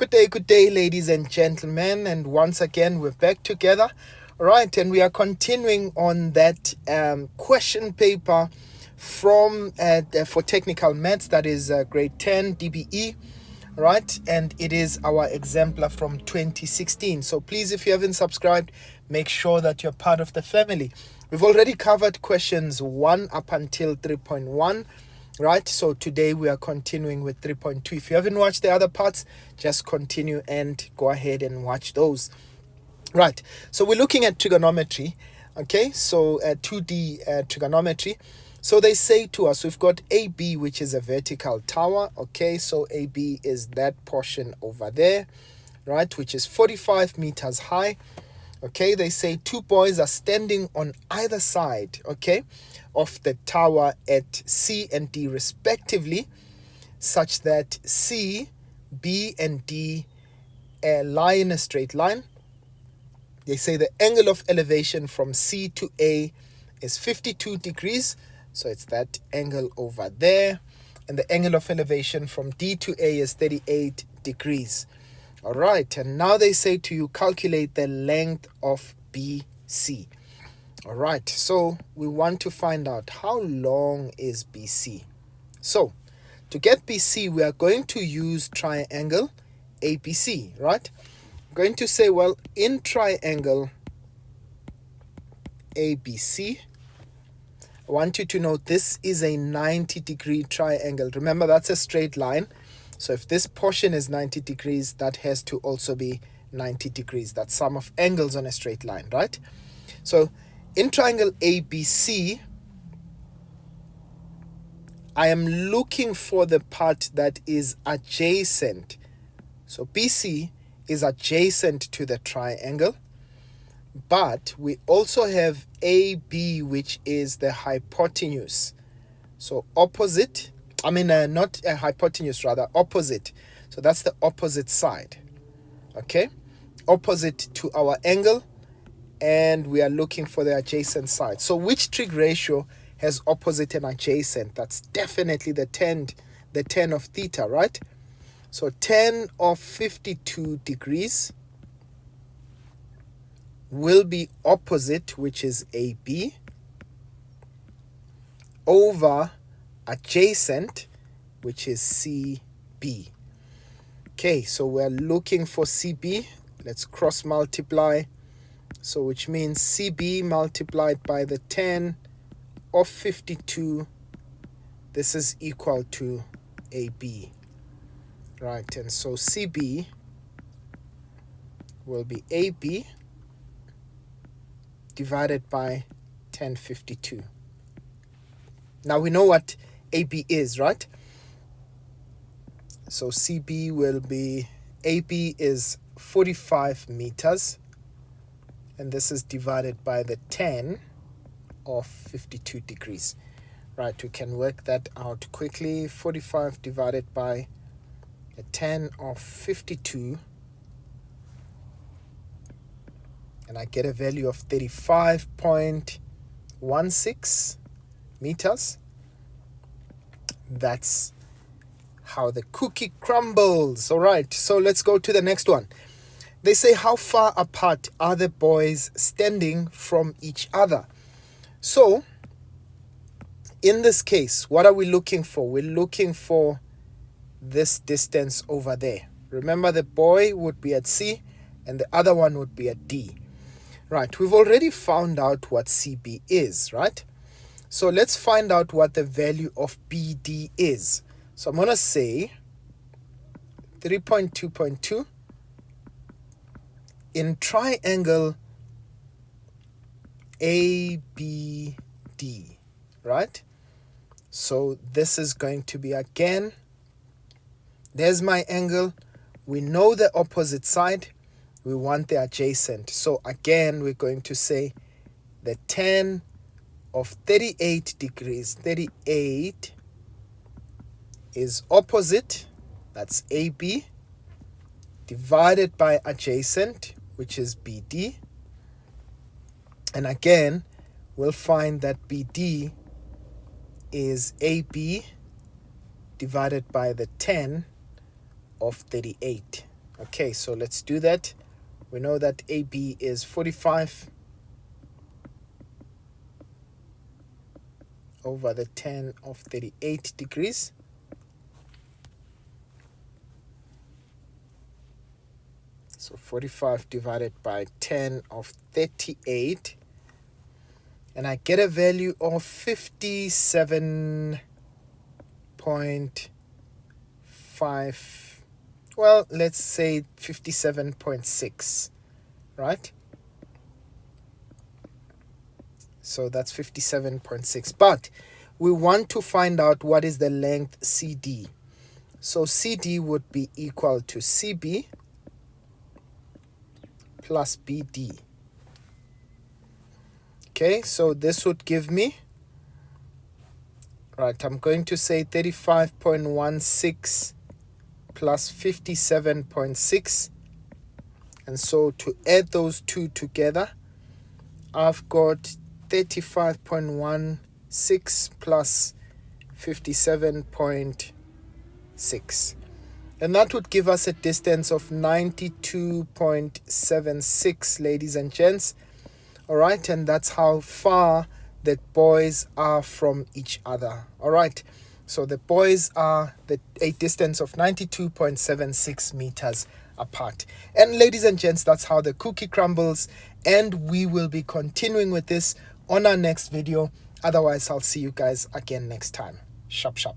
Good day, ladies and gentlemen, and once again we're back together, right? And we are continuing on that question paper from for technical maths, that is grade 10 DBE, right? And it is our exemplar from 2016. So please, if you haven't subscribed, make sure that you're part of the family. We've already covered questions 1 up until 3.1. Right, so today we are continuing with 3.2. If you haven't watched the other parts, just continue and go ahead and watch those. Right, so we're looking at trigonometry, okay, so 2D trigonometry. So they say to us, we've got AB, which is a vertical tower, okay, so AB is that portion over there, right, which is 45 meters high. Okay, they say two boys are standing on either side, okay, of the tower at C and D respectively, such that C, B, and D lie in a straight line. They say the angle of elevation from C to A is 52 degrees, so it's that angle over there, and the angle of elevation from D to A is 38 degrees. All right, and now they say to you, calculate the length of BC. All right, so we want to find out how long is BC. So to get BC, we are going to use triangle ABC, right? I'm going to say, well, in triangle ABC, I want you to know this is a 90-degree triangle. Remember, that's a straight line. So if this portion is 90 degrees, that has to also be 90 degrees. That's sum of angles on a straight line, right? So in triangle ABC, I am looking for the part that is adjacent. So BC is adjacent to the triangle, but we also have AB, which is the hypotenuse. So opposite, not a hypotenuse, rather opposite. So that's the opposite side, okay? Opposite to our angle, and we are looking for the adjacent side. So which trig ratio has opposite and adjacent? That's definitely the tan of theta, right? So tan of 52 degrees will be opposite, which is AB, over adjacent, which is CB. Okay, so we're looking for CB. Let's cross multiply. So which means CB multiplied by the tan of 52, this is equal to AB. Right, and so CB will be AB divided by tan 52. Now we know what AB is, right? So CB will be, AB is 45 meters, and this is divided by the tan of 52 degrees. Right, we can work that out quickly. 45 divided by the tan of 52, and I get a value of 35.16 meters. That's how the cookie crumbles. All right, so let's go to the next one. They say, how far apart are the boys standing from each other? So in this case, what are we looking for? We're looking for this distance over there. Remember, the boy would be at C and the other one would be at D. Right, we've already found out what CB is, right? So let's find out what the value of BD is. So I'm going to say 3.2.2 in triangle ABD, right? So this is going to be, again, there's my angle. We know the opposite side. We want the adjacent. So again, we're going to say the tan of 38 degrees, 38 is opposite, that's AB, divided by adjacent, which is BD. And again, we'll find that BD is AB divided by the tan of 38. Okay, so let's do that. We know that AB is 45 over the tan of 38 degrees. So 45 divided by 10 of 38. And I get a value of 57.5. Well, let's say 57.6, right? So that's 57.6. But we want to find out what is the length CD. So CD would be equal to CB plus BD. Okay, so this would give me, right, I'm going to say 35.16 plus 57.6. And so to add those two together, I've got 35.16 plus 57.6. And that would give us a distance of 92.76, ladies and gents. All right, and that's how far the boys are from each other. All right, so the boys are a distance of 92.76 meters apart. And ladies and gents, that's how the cookie crumbles, and we will be continuing with this on our next video. Otherwise, I'll see you guys again next time. Sharp, sharp.